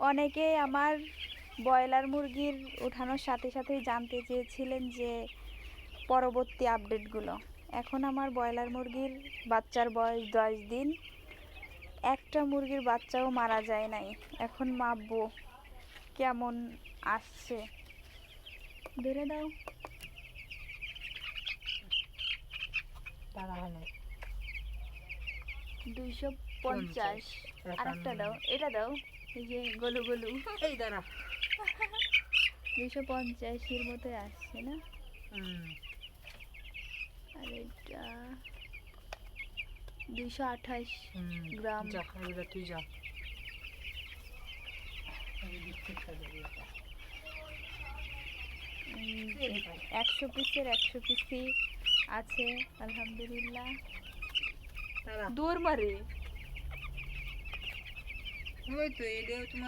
অনেকেই আমার ব্রয়লার মুরগির ওঠানোর সাথে সাথেই জানতে চেয়েছিলেন যে পরবর্তী আপডেটগুলো। এখন আমার ব্রয়লার মুরগির বাচ্চার বয়স 10 দিন, একটা মুরগির বাচ্চাও মারা যায় নাই। এখন মাপবো কেমন আসছে। ধরে দাও। 250। আরেকটা দাও, এটা দাও, এই যে গলু গলু, এই দাঁড়া। 250-এর মতো আসছে না? আর এটা 228 গ্রাম। যা এবার তুই যা। 100 পিসের 100 পিসই আছে আলহামদুলিল্লাহ। দৌড় মারে। ওই তো এটাও তোমার